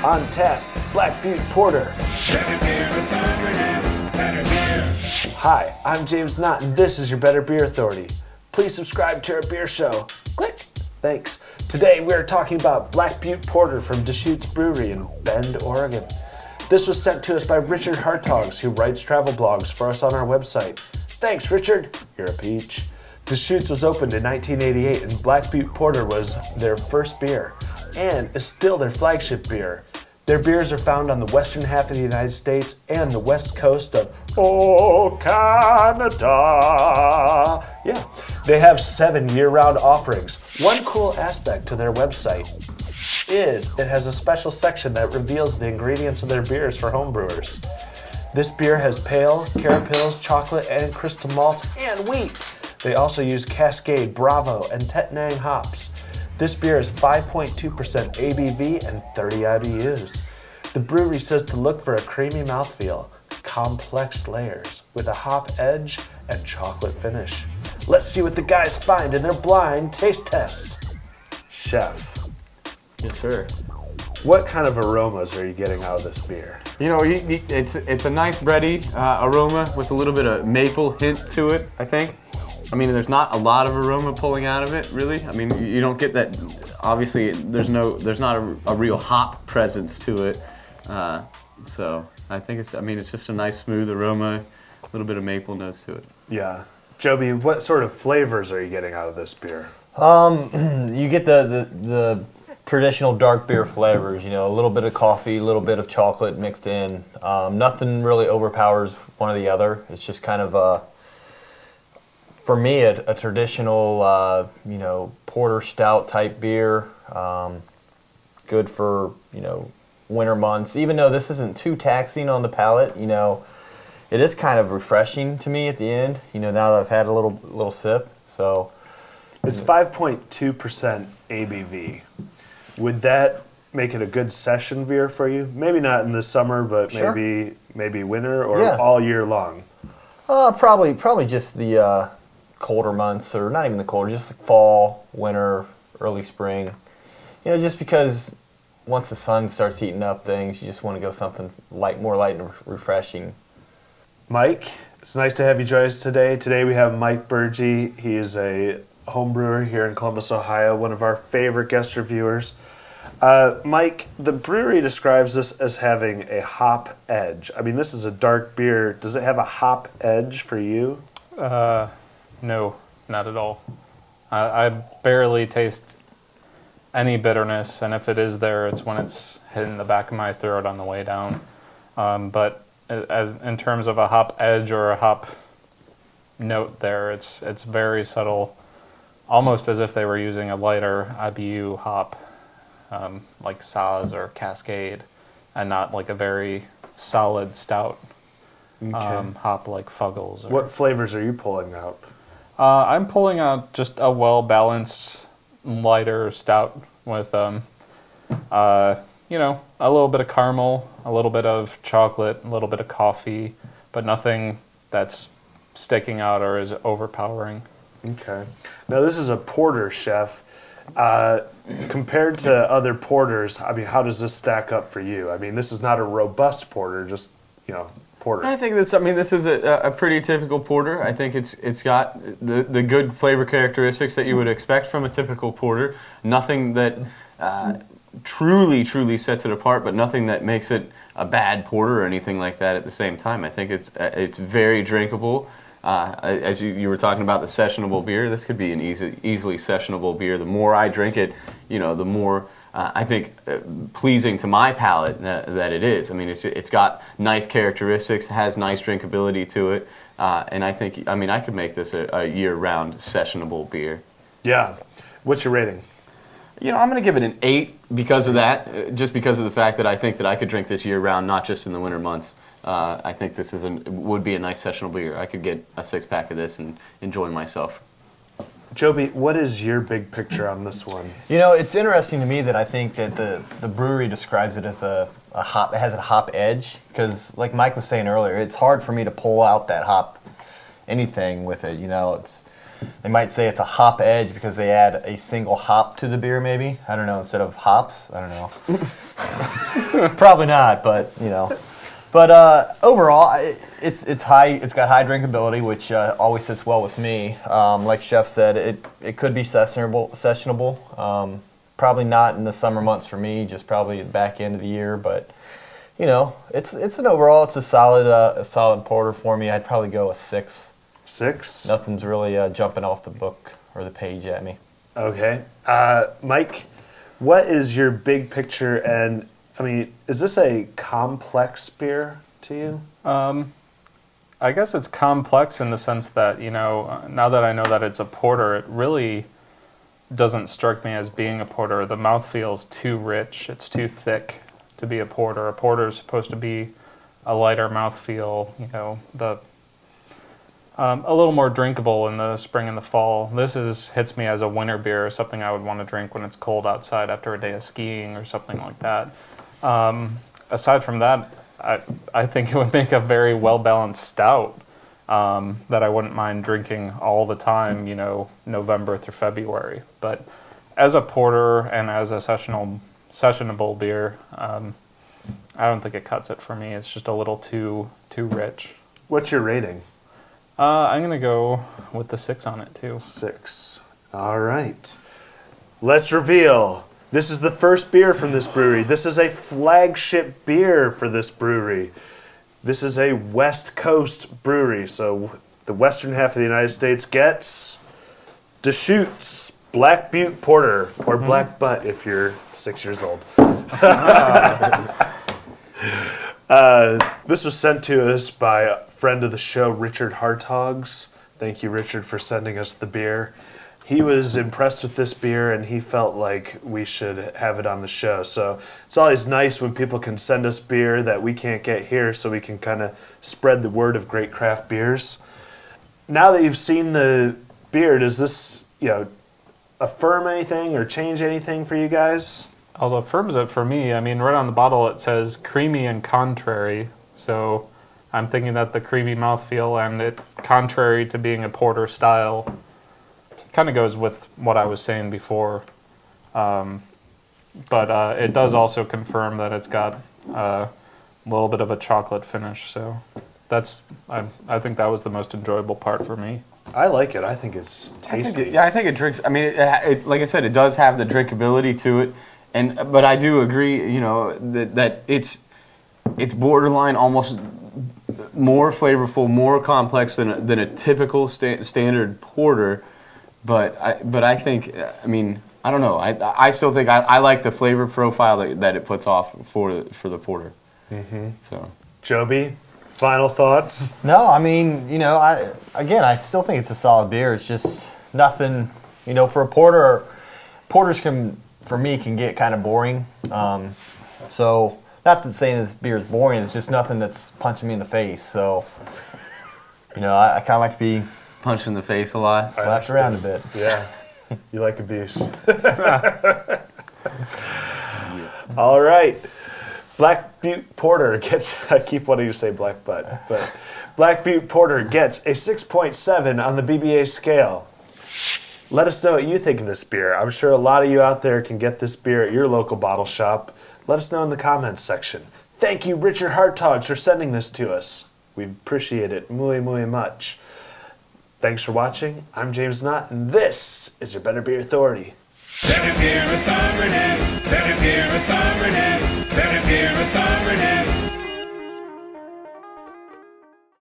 On tap, Black Butte Porter. Hi, I'm James Knott, and this is your Better Beer Authority. Please subscribe to our beer show. Click. Thanks. Today we are talking about Black Butte Porter from Deschutes Brewery in Bend, Oregon. This was sent to us by Richard Hartogs, who writes travel blogs for us on our website. Thanks, Richard. You're a peach. Deschutes was opened in 1988, and Black Butte Porter was their first beer, and is still their flagship beer. Their beers are found on the western half of the United States and the west coast of Canada. Yeah, they have 7 year-round offerings. One cool aspect to their website is it has a special section that reveals the ingredients of their beers for homebrewers. This beer has pale, carapils, chocolate, and crystal malts, and wheat. They also use Cascade, Bravo, and Tettnang hops. This beer is 5.2% ABV and 30 IBUs. The brewery says to look for a creamy mouthfeel, complex layers with a hop edge and chocolate finish. Let's see what the guys find in their blind taste test. Chef. Yes, sir. What kind of aromas are you getting out of this beer? You know, it's a nice bready aroma with a little bit of maple hint to it, I think. I mean, there's not a lot of aroma pulling out of it, really. I mean, you don't get that. Obviously, there's not a real hop presence to it. So I think it's just a nice smooth aroma, a little bit of maple notes to it. Yeah. Joby, what sort of flavors are you getting out of this beer? You get the traditional dark beer flavors, you know, a little bit of coffee, a little bit of chocolate mixed in. Nothing really overpowers one or the other. It's just kind of for me, a traditional, porter stout type beer. Good for, winter months. Even though this isn't too taxing on the palate, it is kind of refreshing to me at the end, now that I've had a little sip. So it's 5.2% ABV. Would that make it a good session beer for you? Maybe not in the summer, but sure. maybe winter or all year long? Probably just the colder months, or not even the colder, just like fall, winter, early spring. Just because once the sun starts heating up things, you just want to go something more light and refreshing. Mike, it's nice to have you join us today. Today we have Mike Burgee. He is a home brewer here in Columbus, Ohio, one of our favorite guest reviewers. Mike, the brewery describes this as having a hop edge. I mean, this is a dark beer. Does it have a hop edge for you? No, not at all. I barely taste any bitterness, and if it is there, it's when it's hitting the back of my throat on the way down. But in terms of a hop edge or a hop note there, it's very subtle, almost as if they were using a lighter IBU hop, like Saz or Cascade, and not like a very solid stout hop like Fuggles. What flavors are you pulling out? I'm pulling out just a well-balanced, lighter stout with, a little bit of caramel, a little bit of chocolate, a little bit of coffee, but nothing that's sticking out or is overpowering. Okay. Now this is a porter, Chef. Compared to other porters, I mean, how does this stack up for you? I mean, this is not a robust porter, just, porter. I think this is a pretty typical porter. I think it's got the good flavor characteristics that you would expect from a typical porter. Nothing that truly sets it apart, but nothing that makes it a bad porter or anything like that at the same time. I think it's very drinkable. As you were talking about the sessionable beer, this could be an easily sessionable beer. The more I drink it, the more I think pleasing to my palate that it is. I mean, it's got nice characteristics, has nice drinkability to it, and I think I could make this a year-round sessionable beer. Yeah. What's your rating? I'm going to give it an 8 because of that, just because of the fact that I think that I could drink this year-round, not just in the winter months. I think this would be a nice sessionable beer. I could get a 6-pack of this and enjoy myself. Joby, what is your big picture on this one? It's interesting to me that I think that the brewery describes it as a hop. It has a hop edge because, like Mike was saying earlier, it's hard for me to pull out that hop anything with it. they might say it's a hop edge because they add a single hop to the beer, maybe. I don't know, instead of hops. I don't know. Probably not, but you know. But overall, it's high. It's got high drinkability, which always sits well with me. Like Chef said, it could be sessionable. Probably not in the summer months for me. Just probably back end of the year. But you know, it's an overall. It's a solid porter for me. I'd probably go a 6. 6. Nothing's really jumping off the book or the page at me. Okay, Mike, what is your big picture? And I mean, is this a complex beer to you? I guess it's complex in the sense that, you know, now that I know that it's a porter, it really doesn't strike me as being a porter. The mouthfeel is too rich. It's too thick to be a porter. A porter is supposed to be a lighter mouthfeel, you know, a little more drinkable in the spring and the fall. This hits me as a winter beer, something I would want to drink when it's cold outside after a day of skiing or something like that. Aside from that, I think it would make a very well-balanced stout that I wouldn't mind drinking all the time, you know, November through February. But as a porter and as a sessionable beer, I don't think it cuts it for me. It's just a little too rich. What's your rating? I'm going to go with the 6 on it, too. 6. All right. Let's reveal. This is the first beer from this brewery. This is a flagship beer for this brewery. This is a West Coast brewery, so the western half of the United States gets Deschutes Black Butte Porter, or Black Butte if you're 6 years old. This was sent to us by a friend of the show, Richard Hartogs. Thank you, Richard, for sending us the beer. He was impressed with this beer, and he felt like we should have it on the show. So it's always nice when people can send us beer that we can't get here, so we can kind of spread the word of great craft beers. Now that you've seen the beer, does this, you know, affirm anything or change anything for you guys? Although affirms it for me. I mean, right on the bottle it says creamy and contrary. So I'm thinking that the creamy mouthfeel and it, contrary to being a porter style, kind of goes with what I was saying before. But it does also confirm that it's got a little bit of a chocolate finish. So that's I think that was the most enjoyable part for me. I like it. I think it's tasty. I think it drinks. I mean, it, like I said, it does have the drinkability to it, but I do agree. You know that it's borderline, almost more flavorful, more complex than a typical standard porter. But I think, I mean, I don't know. I still think I like the flavor profile that it puts off for the porter. Mm-hmm. So, Joby, final thoughts? No, I mean, you know, I still think it's a solid beer. It's just nothing, you know, for a porter. Porters for me, can get kind of boring. So, not to say this beer is boring. It's just nothing that's punching me in the face. So, you know, I kind of like to be punched in the face a lot. slapped around a bit. Yeah. You like abuse. All right. Black Butte Porter gets, I keep wanting to say Black Butte, but Black Butte Porter gets a 6.7 on the BBA scale. Let us know what you think of this beer. I'm sure a lot of you out there can get this beer at your local bottle shop. Let us know in the comments section. Thank you, Richard Hartogs, for sending this to us. We appreciate it muy, muy much. Thanks for watching. I'm James Knott, and this is your Better Beer Authority. Better Beer Authority. Better Beer Authority.